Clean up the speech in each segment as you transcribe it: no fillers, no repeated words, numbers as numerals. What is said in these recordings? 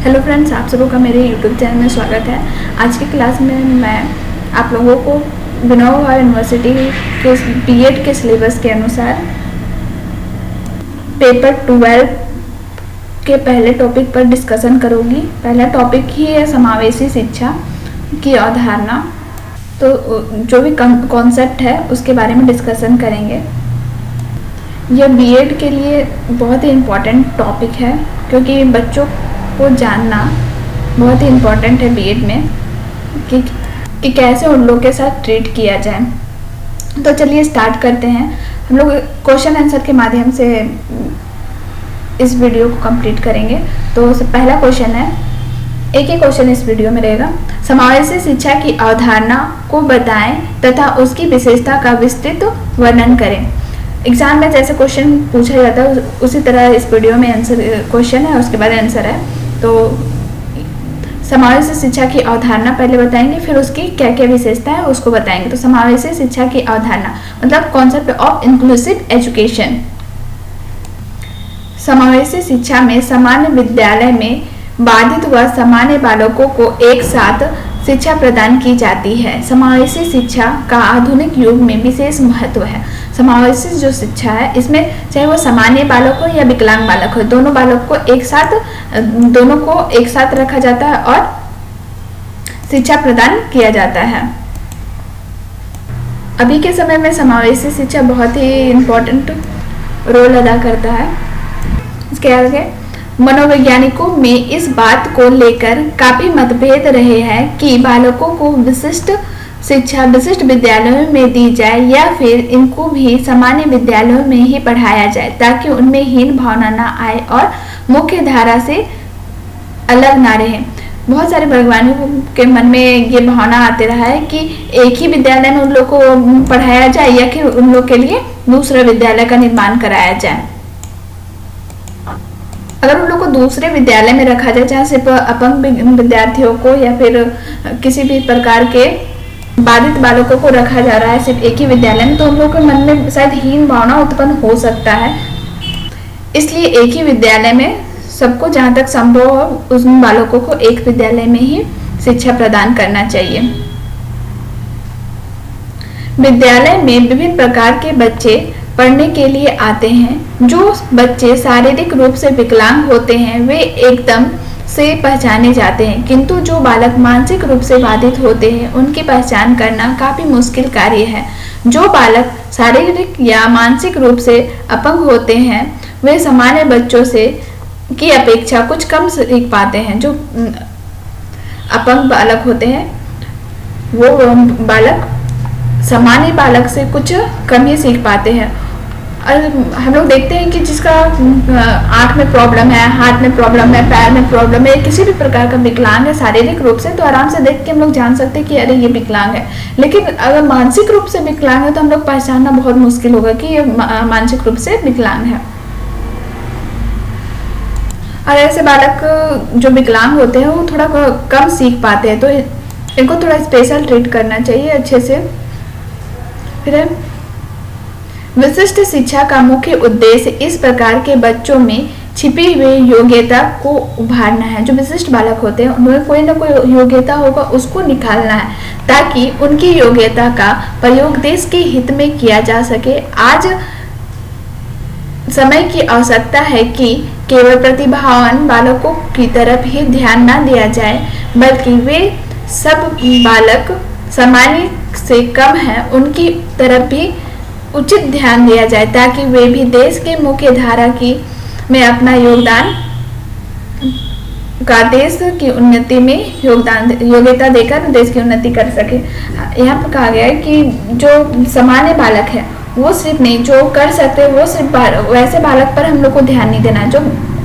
Hello friends, आप सबों का मेरे यूट्यूब चैनल में स्वागत है। आज की क्लास में मैं आप लोगों को विनोबा यूनिवर्सिटी के बीएड के सिलेबस के अनुसार पेपर 12 के पहले टॉपिक पर डिस्कशन करूँगी। पहला टॉपिक ही है समावेशी शिक्षा की अवधारणा। तो जो भी कॉन्सेप्ट है उसके बारे में डिस्कशन करेंगे। यह बीएड के लिए बहुत ही इम्पोर्टेंट टॉपिक है क्योंकि बच्चों को जानना बहुत ही इम्पोर्टेंट है बीएड में कि कैसे उन लोग के साथ ट्रीट किया जाए। तो चलिए स्टार्ट करते हैं। हम लोग क्वेश्चन आंसर के माध्यम से इस वीडियो को कंप्लीट करेंगे। तो पहला क्वेश्चन है, एक ही क्वेश्चन इस वीडियो में रहेगा। समावेशी शिक्षा की अवधारणा को बताएं तथा उसकी विशेषता का विस्तृत वर्णन करें। एग्जाम में जैसे क्वेश्चन पूछा जाता है उसी तरह इस वीडियो में आंसर क्वेश्चन है, उसके बाद आंसर है। तो समावेशी शिक्षा की अवधारणा पहले बताएंगे, फिर उसकी क्या क्या विशेषता है उसको बताएंगे। तो समावेशी शिक्षा की अवधारणा मतलब कॉन्सेप्ट ऑफ इंक्लूसिव एजुकेशन। समावेशी शिक्षा में सामान्य विद्यालय में बाधित व सामान्य बालकों को एक साथ शिक्षा प्रदान की जाती है। समावेशी शिक्षा का आधुनिक युग में विशेष महत्व है। समावेशी जो शिक्षा है इसमें चाहे वो सामान्य बालक हो या विकलांग बालक हो, दोनों को एक साथ रखा जाता है और शिक्षा प्रदान किया जाता है। अभी के समय में समावेशी शिक्षा बहुत ही इम्पोर्टेंट रोल अदा करता है। इसके आगे मनोवैज्ञानिकों में इस बात को लेकर काफी मतभेद रहे हैं कि बालकों को विशिष्ट शिक्षा विशिष्ट विद्यालयों में दी जाए या फिर इनको भी सामान्य विद्यालयों में ही पढ़ाया जाए ताकि उनमें हीन भावना ना आए और मुख्य धारा से अलग ना रहे। बहुत सारे भगवानों के मन में ये भावना आते रहा है कि एक ही विद्यालय में उन लोग को पढ़ाया जाए या फिर उन लोग के लिए दूसरे विद्यालय का निर्माण कराया जाए। अगर उन लोग को दूसरे विद्यालय में रखा जाए जहाँ सिर्फ अपंग विद्यार्थियों को या फिर किसी भी प्रकार के बाधित बालकों को रखा जा रहा है सिर्फ एक ही विद्यालय में, तो उन लोगों के मन में शायद हीन भावना उत्पन्न हो सकता है। इसलिए एक ही विद्यालय में सबको जहाँ तक संभव हो उन बालकों को एक विद्यालय में ही शिक्षा प्रदान करना चाहिए। विद्यालय में विभिन्न प्रकार के बच्चे पढ़ने के लिए आते हैं। जो बच्चे शारीरिक रूप से विकलांग होते हैं वे एकदम से पहचाने जाते हैं, किंतु जो बालक मानसिक रूप से बाधित होते हैं उनकी पहचान करना काफी मुश्किल कार्य है। जो बालक शारीरिक या मानसिक रूप से अपंग होते हैं वे सामान्य बच्चों से की अपेक्षा कुछ कम सीख पाते हैं। जो अपंग बालक होते हैं वो बालक सामान्य बालक से कुछ कम ही सीख पाते हैं। और हम लोग देखते हैं कि जिसका आंख में प्रॉब्लम है, हाथ में प्रॉब्लम है, पैर में प्रॉब्लम है, किसी भी प्रकार का विकलांग है शारीरिक रूप से, तो आराम से देख के हम लोग जान सकते हैं कि अरे ये विकलांग है। लेकिन अगर मानसिक रूप से विकलांग है तो हम लोग पहचानना बहुत मुश्किल होगा कि ये मानसिक रूप से विकलांग है। और ऐसे बालक जो विकलांग होते हैं वो थोड़ा कम सीख पाते हैं, तो इनको थोड़ा स्पेशल ट्रीट करना चाहिए अच्छे से। फिर विशिष्ट शिक्षा का मुख्य उद्देश्य इस प्रकार के बच्चों में छिपी हुई योग्यता को उभारना है। जो विशिष्ट बालक होते हैं उनमें कोई ना कोई योग्यता होगा, उसको निकालना है ताकि उनकी योग्यता का प्रयोग देश के हित में किया जा सके। आज समय की आवश्यकता है कि केवल प्रतिभावान बालकों की तरफ ही ध्यान न दिया जाए बल्कि वे सब बालक सामान्य से कम हैं उनकी तरफ भी उचित ध्यान दिया जाए ताकि वे भी देश के मुख्य धारा की में अपना योगदान का देश की उन्नति में योग्यता देकर देश की उन्नति कर सके। यहाँ पर कहा गया है कि जो सामान्य बालक है वो सिर्फ नहीं, जो कर सकते वो सिर्फ वैसे बालक पर हम लोग को ध्यान नहीं देना है। जो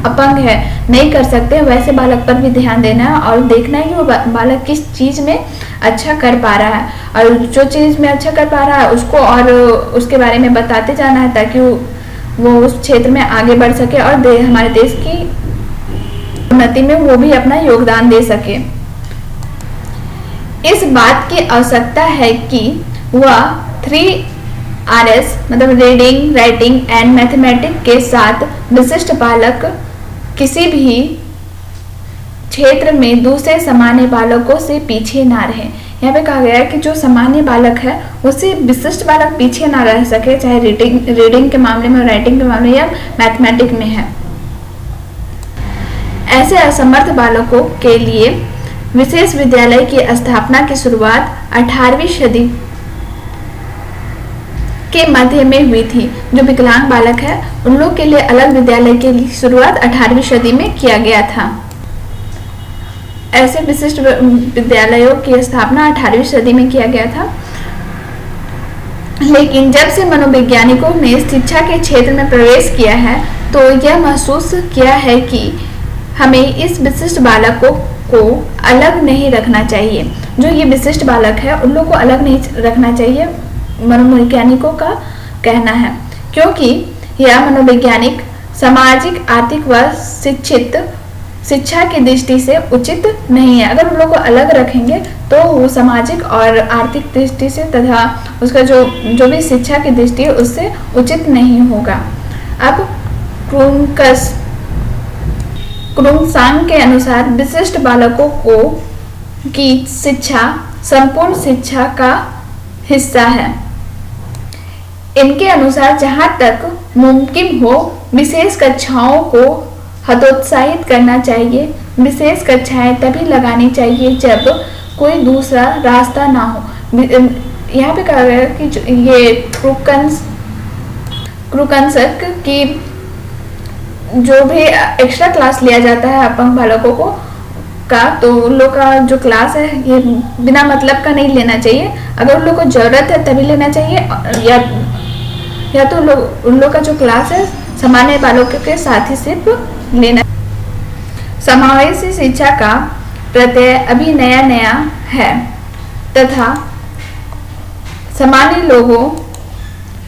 अपंग है नहीं कर सकते वैसे बालक पर भी ध्यान देना है और देखना है कि वो बालक किस चीज में अच्छा कर पा रहा है, और जो चीज में अच्छा कर पा रहा है उसको और उसके बारे में बताते जाना है ताकि वो उस क्षेत्र में आगे बढ़ सके और हमारे देश की उन्नति में वो भी अपना योगदान दे सके। इस बात की आवश्यकता है कि वह 3Rs मतलब रीडिंग, राइटिंग एंड मैथमेटिक्स के साथ विशिष्ट बालक किसी भी क्षेत्र में दूसरे सामान्य बालकों से पीछे ना रहे। यहाँ पे कहा गया है कि जो सामान्य बालक है उससे विशिष्ट बालक पीछे ना रह सके, चाहे रीडिंग के मामले में, राइटिंग के मामले या मैथमेटिक्स में है। ऐसे असमर्थ बालकों के लिए विशेष विद्यालय की स्थापना की शुरुआत 18वीं सदी के मध्य में हुई थी। जो विकलांग बालक है उन लोग के लिए अलग विद्यालय की शुरुआत 18वीं सदी में किया गया था। ऐसे विशिष्ट विद्यालयों की स्थापना 18वीं सदी में किया गया था। लेकिन जब से मनोवैज्ञानिकों ने शिक्षा के क्षेत्र में प्रवेश किया है तो यह महसूस किया है कि हमें इस विशिष्ट बालकों को अलग नहीं रखना चाहिए। जो ये विशिष्ट बालक है उन लोगों को अलग नहीं रखना चाहिए, मनोवैज्ञानिकों का कहना है, क्योंकि यह मनोवैज्ञानिक सामाजिक, आर्थिक व शिक्षित शिक्षा की दृष्टि से उचित नहीं है। अगर उन लोगों को अलग रखेंगे तो वो सामाजिक और आर्थिक दृष्टि से तथा उसका जो भी शिक्षा की दृष्टि है उससे उचित नहीं होगा। अब क्रुंगसांग के अनुसार विशिष्ट बालकों को की शिक्षा संपूर्ण शिक्षा का हिस्सा है। इनके अनुसार जहाँ तक मुमकिन हो विशेष कक्षाओं को हतोत्साहित करना चाहिए। विशेष कक्षाएं तभी लगानी चाहिए जब कोई दूसरा रास्ता ना हो। यहाँ पे कहा गया कि ये क्रुकंसक की जो भी एक्स्ट्रा क्लास लिया जाता है अपंग बालकों को का, तो उन लोग का जो क्लास है ये बिना मतलब का नहीं लेना चाहिए। अगर उन लोग को जरूरत है तभी लेना चाहिए, या तो उन लोग का जो क्लास है सामान्य बालकों के साथ ही सिर्फ लेना। समावेशी शिक्षा का प्रत्यय अभी नया है तथा सामान्य लोगों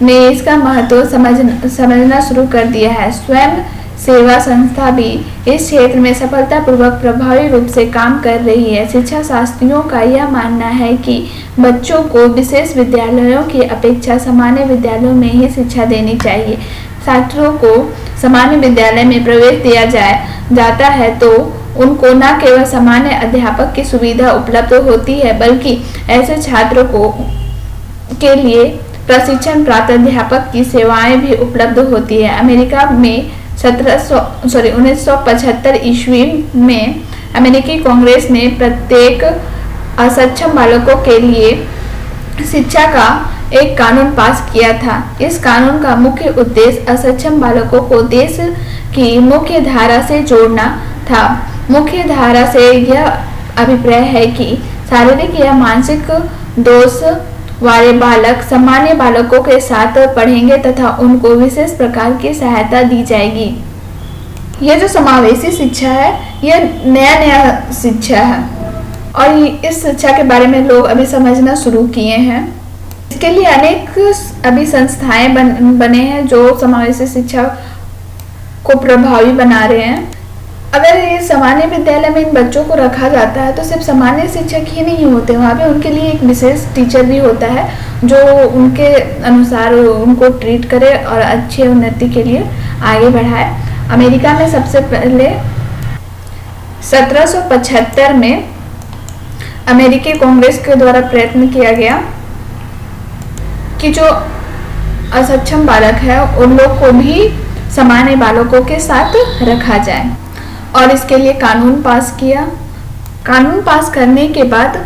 ने इसका महत्व समझना शुरू कर दिया है। स्वयं सेवा संस्था भी इस क्षेत्र में सफलतापूर्वक प्रभावी रूप से काम कर रही है। शिक्षा शास्त्रियों का यह मानना है कि बच्चों को विशेष विद्यालयों की अपेक्षा सामान्य विद्यालयों में ही शिक्षा देनी चाहिए। छात्रों को सामान्य विद्यालय में प्रवेश दिया जाता है तो उनको न केवल सामान्य अध्यापक की सुविधा उपलब्ध होती है बल्कि ऐसे छात्रों के लिए प्रशिक्षण प्राप्त अध्यापक की सेवाएं भी उपलब्ध होती है। अमेरिका में 1975 ईस्वी में अमेरिकी कांग्रेस ने प्रत्येक असक्षम बालकों के लिए शिक्षा का एक कानून पास किया था। इस कानून का मुख्य उद्देश्य असक्षम बालकों को देश की मुख्य धारा से जोड़ना था। मुख्य धारा से यह अभिप्राय है कि शारीरिक या मानसिक दोष वाले बालक सामान्य बालकों के साथ पढ़ेंगे तथा उनको विशेष प्रकार की सहायता दी जाएगी। यह जो समावेशी शिक्षा है यह नया शिक्षा है और इस शिक्षा के बारे में लोग अभी समझना शुरू किए हैं। इसके लिए अनेक अभी संस्थाएं बने हैं जो समावेशी शिक्षा को प्रभावी बना रहे हैं। अगर ये सामान्य विद्यालय में इन बच्चों को रखा जाता है तो सिर्फ सामान्य शिक्षक ही नहीं होते, वहाँ पे उनके लिए एक विशेष टीचर भी होता है जो उनके अनुसार उनको ट्रीट करे और अच्छी उन्नति के लिए आगे बढ़ाए। अमेरिका में सबसे पहले 1775 में अमेरिकी कांग्रेस के द्वारा प्रयत्न किया गया कि जो असक्षम बालक है उन लोग को भी सामान्य बालकों के साथ रखा जाए और इसके लिए कानून पास किया। कानून पास करने के बाद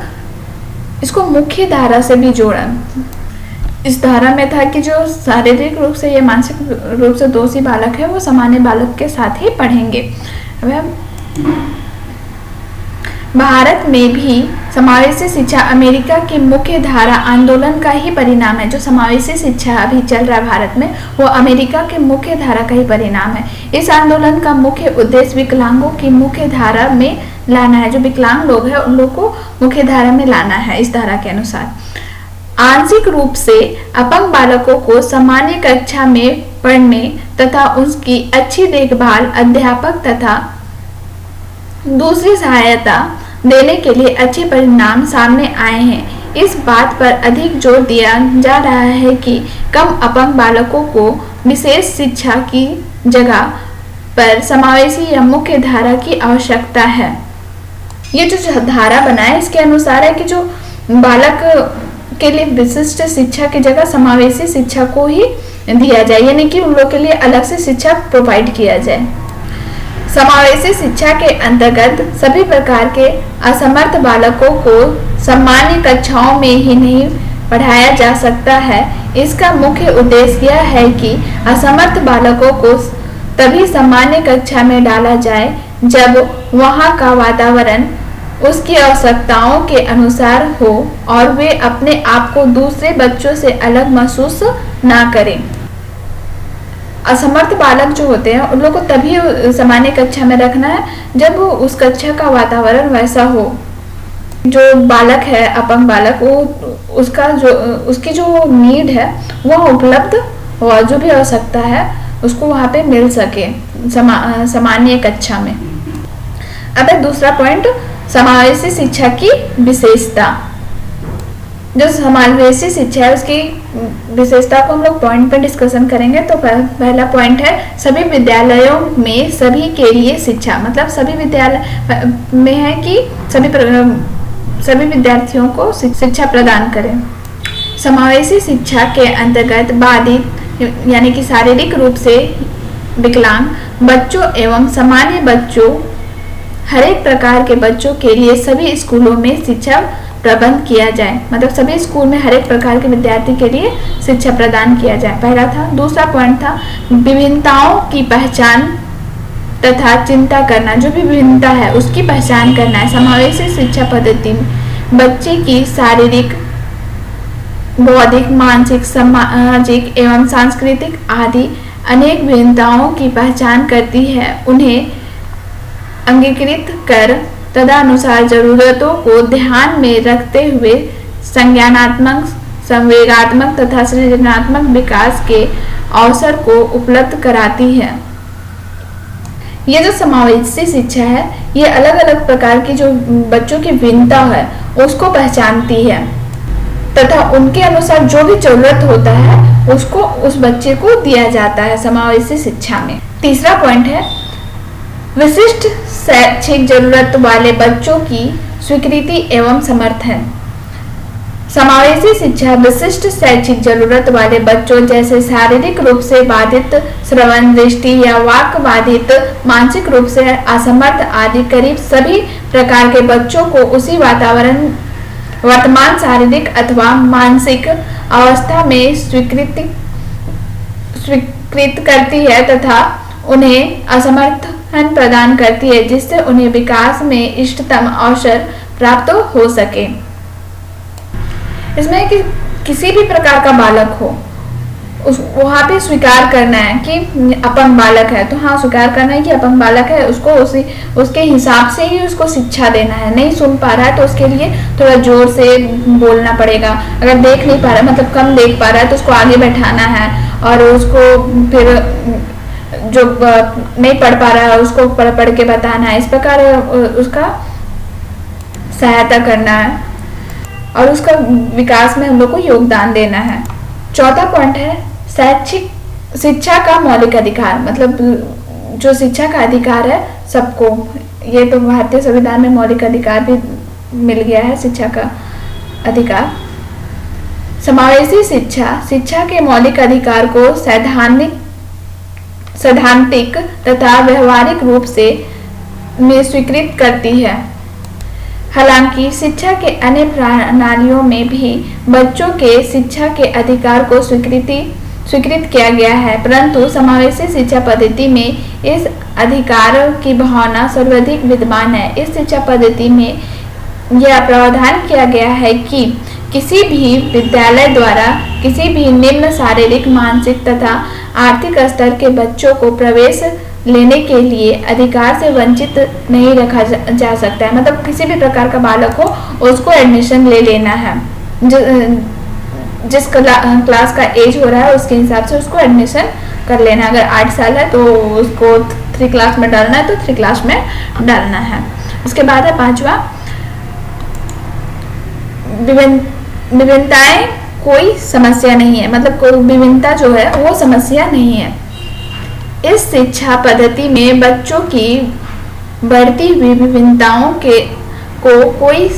इसको मुख्य धारा से भी जोड़ा। इस धारा में था कि जो शारीरिक रूप से या मानसिक रूप से दोषी बालक है वो सामान्य बालक के साथ ही पढ़ेंगे। भारत में भी समावेशी शिक्षा अमेरिका के मुख्य धारा आंदोलन का ही परिणाम है। जो समावेशी शिक्षा अभी चल रहा है भारत में वो अमेरिका के मुख्य धारा का ही परिणाम है। इस आंदोलन का मुख्य उद्देश्य विकलांगों की मुख्य धारा में लाना है। जो विकलांग लोग हैं उन लोग को मुख्य धारा में लाना है। इस धारा के अनुसार आंशिक रूप से अपंग बालकों को सामान्य कक्षा में पढ़ने तथा उसकी अच्छी देखभाल अध्यापक तथा दूसरी सहायता देने के लिए अच्छे परिणाम सामने आए हैं। इस बात पर अधिक जोर दिया जा रहा है कि कम अपंग बालकों को विशेष शिक्षा की जगह पर समावेशी या मुख्य धारा की आवश्यकता है। ये जो धारा बना है इसके अनुसार है कि जो बालक के लिए विशिष्ट शिक्षा की जगह समावेशी शिक्षा को ही दिया जाए, यानी कि उन लोग के लिए अलग से शिक्षा प्रोवाइड किया जाए। समावेशी शिक्षा के अंतर्गत सभी प्रकार के असमर्थ बालकों को सामान्य कक्षाओं में ही नहीं पढ़ाया जा सकता है। इसका मुख्य उद्देश्य यह है कि असमर्थ बालकों को तभी सामान्य कक्षा में डाला जाए जब वहाँ का वातावरण उसकी आवश्यकताओं के अनुसार हो और वे अपने आप को दूसरे बच्चों से अलग महसूस ना करें। असमर्थ बालक जो होते हैं उन लोगों को तभी सामान्य कक्षा में रखना है जब उसका कक्षा का वातावरण वैसा हो। जो बालक है अपंग बालक, वो उसकी जो नीड है वह उपलब्ध और जो भी आवश्यकता है उसको वहाँ पे मिल सके सामान्य कक्षा में। अब है दूसरा पॉइंट, समावेशी शिक्षा की विशेषता। जो समावेशी शिक्षा है उसकी विशेषता को हम लोग पॉइंट पर डिस्कशन करेंगे। तो पहला पॉइंट है सभी विद्यालयों में सभी के लिए शिक्षा, मतलब सभी विद्यालय में है कि सभी विद्यार्थियों को शिक्षा प्रदान करें। समावेशी शिक्षा के अंतर्गत बाधित यानी कि शारीरिक रूप से विकलांग बच्चों एवं सामान्य बच्चों, हर एक प्रकार के बच्चों के लिए सभी स्कूलों में शिक्षा प्रबंध किया जाए, मतलब सभी स्कूल में हर एक प्रकार के विद्यार्थी के लिए शिक्षा प्रदान किया जाए, पहला था। दूसरा पॉइंट था विभिन्नताओं की पहचान तथा चिंता करना, जो भी विभिन्नता है उसकी पहचान करना है। समावेशी शिक्षा पद्धति में बच्चे की शारीरिक, बौद्धिक, मानसिक, सामाजिक एवं सांस्कृतिक आदि अनेक विभिन्नताओं की पहचान करती है, उन्हें अंगीकृत कर तदनुसार जरूरतों को ध्यान में रखते हुए संज्ञानात्मक, संवेगात्मक तथा सृजनात्मक विकास के अवसर को उपलब्ध कराती है। ये जो समावेशी शिक्षा है ये अलग अलग प्रकार की जो बच्चों की भिन्नता है उसको पहचानती है तथा उनके अनुसार जो भी जरूरत होता है उसको उस बच्चे को दिया जाता है समावेशी शिक्षा में। तीसरा पॉइंट है विशिष्ट शैक्षिक जरूरत वाले बच्चों की स्वीकृति एवं समर्थन। समावेशी शिक्षा विशिष्ट शैक्षिक जरूरत वाले बच्चों जैसे शारीरिक रूप से बाधित, श्रवण, दृष्टि या वाक बाधित, मानसिक रूप से असमर्थ आदि करीब सभी प्रकार के बच्चों को उसी वर्तमान शारीरिक अथवा मानसिक अवस्था में स्वीकृत करती है तथा उन्हें असमर्थन प्रदान करती है, जिससे उन्हें विकास में इष्टतम अवसर प्राप्त हो सके। इसमें कि किसी भी प्रकार का बालक हो वहाँ पे स्वीकार करना है कि अपंग बालक है, तो हाँ स्वीकार करना है कि अपंग बालक है, उसको उसके हिसाब से ही उसको शिक्षा देना है। नहीं सुन पा रहा है तो उसके लिए थोड़ा जोर से बोलना पड़ेगा। अगर देख नहीं पा रहा मतलब कम देख पा रहा है तो उसको आगे बैठाना है और उसको फिर जो नहीं पढ़ पा रहा है उसको पढ़ के बताना है। इस प्रकार उसका सहायता करना है और उसका विकास में हम लोग को योगदान देना है। चौथा पॉइंट है शैक्षिक शिक्षा का मौलिक अधिकार, मतलब जो शिक्षा का अधिकार है सबको, ये तो भारतीय संविधान में मौलिक अधिकार भी मिल गया है शिक्षा का अधिकार। समावेशी शिक्षा के मौलिक अधिकार को सैद्धांतिक तथा व्यवहारिक रूप से में स्वीकृत करती है। हालांकि शिक्षा के अन्य प्रणालियों में भी बच्चों के शिक्षा के अधिकार को स्वीकृत किया गया है, परंतु समावेशी शिक्षा पद्धति में इस अधिकार की भावना सर्वाधिक विद्यमान है। इस शिक्षा पद्धति में यह प्रावधान किया गया है कि किसी भी विद्यालय द्वारा किसी भी निम्न शारीरिक, मानसिक तथा आर्थिक स्तर के बच्चों को प्रवेश लेने के लिए अधिकार से वंचित नहीं रखा जा सकता है। मतलब किसी भी प्रकार का बालक हो उसको एडमिशन ले लेना है, जिस क्लास का एज हो रहा है उसके हिसाब से उसको एडमिशन कर लेना। अगर 8 साल है तो उसको 3 क्लास में डालना है तो 3 क्लास में डालना है। उसके बाद है पांचवा विभिन्नताएं कोई समस्या नहीं है, मतलब कोई विभिन्नता जो है वो समस्या नहीं है। इस शिक्षा पद्धति में बच्चों की बढ़ती हुई विभिन्नताओं के को कोई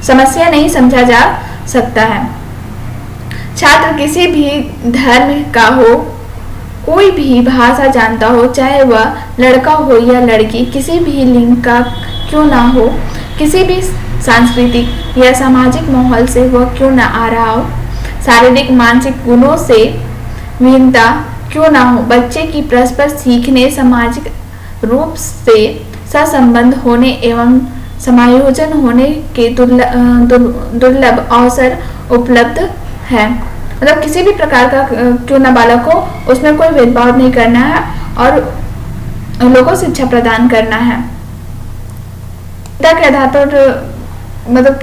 समस्या नहीं समझा जा सकता है। छात्र किसी भी धर्म का हो, कोई भी भाषा जानता हो, चाहे वह लड़का हो या लड़की, किसी भी लिंग का क्यों ना हो, किसी भी सांस्कृतिक या सामाजिक माहौल से वह क्यों ना आ रहा हो, शारीरिक मानसिक गुणों से भिन्नता क्यों ना हो, बच्चे की परस्पर सीखने, सामाजिक रूप से सहसंबंध होने एवं समायोजन होने के दुर्लभ अवसर उपलब्ध है। मतलब किसी भी प्रकार का क्यों ना बालक हो, उसमें कोई भेदभाव नहीं करना है और लोगों को शिक्षा प्रदान करना है। के आधार पर मतलब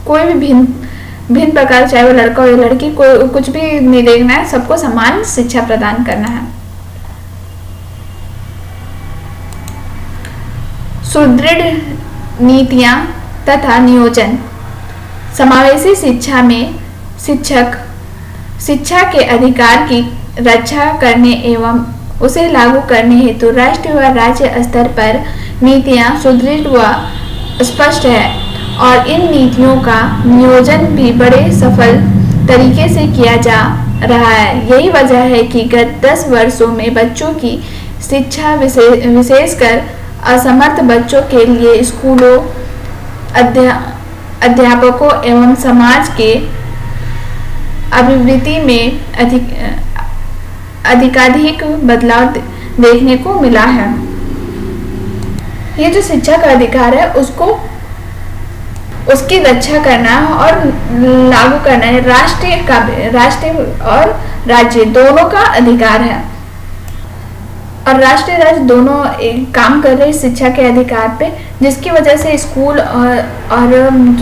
कोई भी भिन्न प्रकार, चाहे वो लड़का हो या लड़की, कोई कुछ भी नहीं देखना है, सबको समान शिक्षा प्रदान करना है। सुदृढ़ नीतियां तथा नियोजन। समावेशी शिक्षा में शिक्षक शिक्षा के अधिकार की रक्षा करने एवं उसे लागू करने हेतु राष्ट्रीय व राज्य स्तर पर नीतियां सुदृढ़ व स्पष्ट है और इन नीतियों का नियोजन भी बड़े सफल तरीके से किया जा रहा है। यही वजह है कि गत 10 वर्षों में बच्चों की शिक्षा विशेषकर असमर्थ बच्चों के लिए स्कूलों, अध्यापकों एवं समाज के अभिवृद्धि में अधिकाधिक बदलाव देखने को मिला है। ये जो शिक्षा का अधिकार है उसकी रक्षा करना और लागू करना है। राष्ट्रीय और राज्य दोनों का अधिकार है और राष्ट्रीय राज्य दोनों काम कर रहे शिक्षा के अधिकार पे, जिसकी वजह से स्कूल और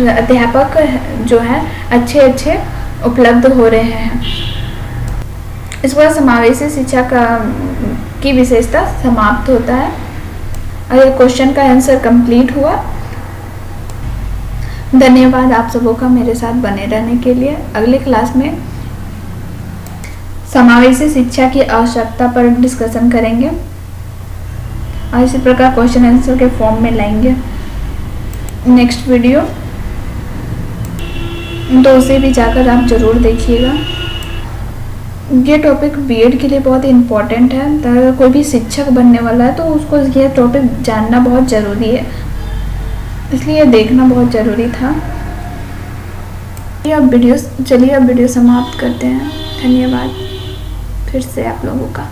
अध्यापक जो है अच्छे उपलब्ध हो रहे हैं। इस बार समावेशी शिक्षा की विशेषता समाप्त होता है और ये क्वेश्चन का आंसर कंप्लीट हुआ। धन्यवाद आप सबों का मेरे साथ बने रहने के लिए। अगली क्लास में समावेशी शिक्षा की आवश्यकता पर डिस्कशन करेंगे और इसी प्रकार क्वेश्चन आंसर के फॉर्म में लाएंगे नेक्स्ट वीडियो। तो उसे भी जाकर आप जरूर देखिएगा। ये टॉपिक बीएड के लिए बहुत ही इम्पोर्टेंट है। अगर कोई भी शिक्षक बनने वाला है तो उसको ये टॉपिक जानना बहुत ज़रूरी है, इसलिए देखना बहुत ज़रूरी था। चलिए अब वीडियो समाप्त करते हैं। धन्यवाद फिर से आप लोगों का।